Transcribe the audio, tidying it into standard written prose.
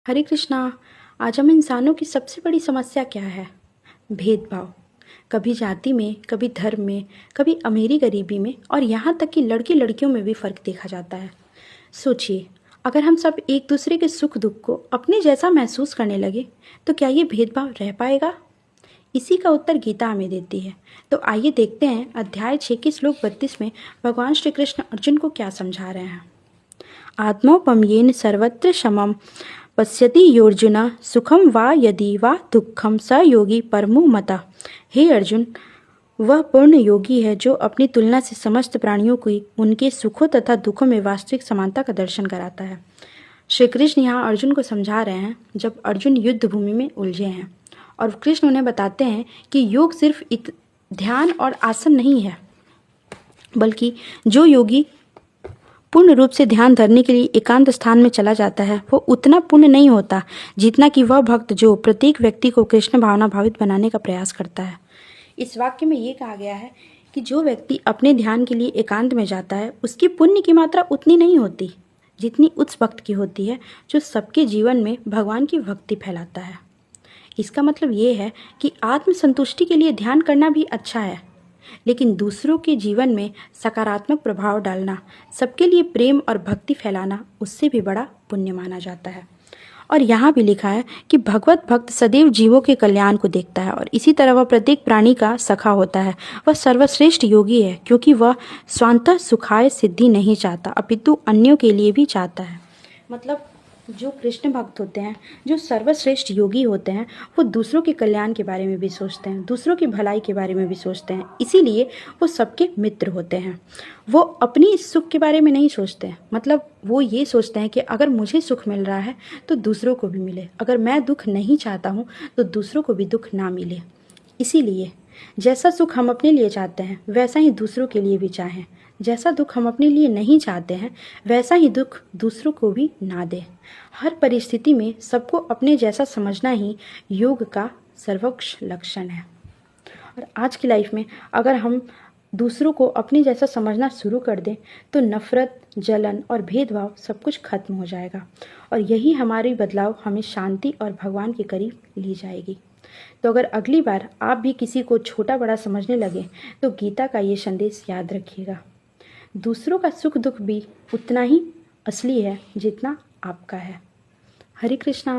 हरे कृष्णा। आज हम इंसानों की सबसे बड़ी समस्या क्या है? भेदभाव। कभी जाति में, कभी धर्म में, कभी अमीरी गरीबी में और यहाँ तक कि लड़की लड़कियों में भी फ़र्क देखा जाता है। सोचिए, अगर हम सब एक दूसरे के सुख दुख को अपने जैसा महसूस करने लगे तो क्या ये भेदभाव रह पाएगा? इसी का उत्तर गीता हमें देती है। तो आइए देखते हैं अध्याय 6 के श्लोक 32 में भगवान श्री कृष्ण अर्जुन को क्या समझा रहे हैं। आत्मोपम्येन सर्वत्र समम पश्यति योर्जुन सुखम वा यदि वा दुखम स योगी परमो मता। हे अर्जुन, वह पूर्ण योगी है जो अपनी तुलना से समस्त प्राणियों को उनके सुखों तथा दुखों में वास्तविक समानता का दर्शन कराता है। श्री कृष्ण यहाँ अर्जुन को समझा रहे हैं जब अर्जुन युद्ध भूमि में उलझे हैं और कृष्ण उन्हें बताते हैं कि योग सिर्फ ध्यान और आसन नहीं है, बल्कि जो योगी पूर्ण रूप से ध्यान धरने के लिए एकांत स्थान में चला जाता है वो उतना पुण्य नहीं होता जितना कि वह भक्त जो प्रत्येक व्यक्ति को कृष्ण भावना भावित बनाने का प्रयास करता है। इस वाक्य में ये कहा गया है कि जो व्यक्ति अपने ध्यान के लिए एकांत में जाता है उसकी पुण्य की मात्रा उतनी नहीं होती जितनी उस भक्त की होती है जो सबके जीवन में भगवान की भक्ति फैलाता है। इसका मतलब ये है कि आत्मसंतुष्टि के लिए ध्यान करना भी अच्छा है, लेकिन दूसरों के जीवन में सकारात्मक प्रभाव डालना, सबके लिए प्रेम और भक्ति फैलाना उससे भी बड़ा पुण्य माना जाता है। और यहाँ भी लिखा है कि भगवत भक्त सदैव जीवों के कल्याण को देखता है और इसी तरह वह प्रत्येक प्राणी का सखा होता है। वह सर्वश्रेष्ठ योगी है क्योंकि वह स्वांतः सुखाय सिद्धि नहीं चाहता अपितु अन्यों के लिए भी चाहता है। मतलब जो कृष्ण भक्त होते हैं, जो सर्वश्रेष्ठ योगी होते हैं, वो दूसरों के कल्याण के बारे में भी सोचते हैं, दूसरों की भलाई के बारे में भी सोचते हैं, इसीलिए वो सबके मित्र होते हैं। वो अपनी सुख के बारे में नहीं सोचते हैं, मतलब वो ये सोचते हैं कि अगर मुझे सुख मिल रहा है तो दूसरों को भी मिले, अगर मैं दुख नहीं चाहता हूँ तो दूसरों को भी दुख ना मिले। इसीलिए जैसा सुख हम अपने लिए चाहते हैं वैसा ही दूसरों के लिए भी चाहें, जैसा दुख हम अपने लिए नहीं चाहते हैं वैसा ही दुख दूसरों को भी ना दें। हर परिस्थिति में सबको अपने जैसा समझना ही योग का सर्वोच्च लक्षण है। और आज की लाइफ में अगर हम दूसरों को अपने जैसा समझना शुरू कर दें तो नफरत, जलन और भेदभाव सब कुछ खत्म हो जाएगा और यही हमारी बदलाव हमें शांति और भगवान के करीब ले जाएगी। तो अगर अगली बार आप भी किसी को छोटा बड़ा समझने लगे तो गीता का ये संदेश याद रखिएगा। दूसरों का सुख दुख भी उतना ही असली है जितना आपका है। हरे कृष्णा।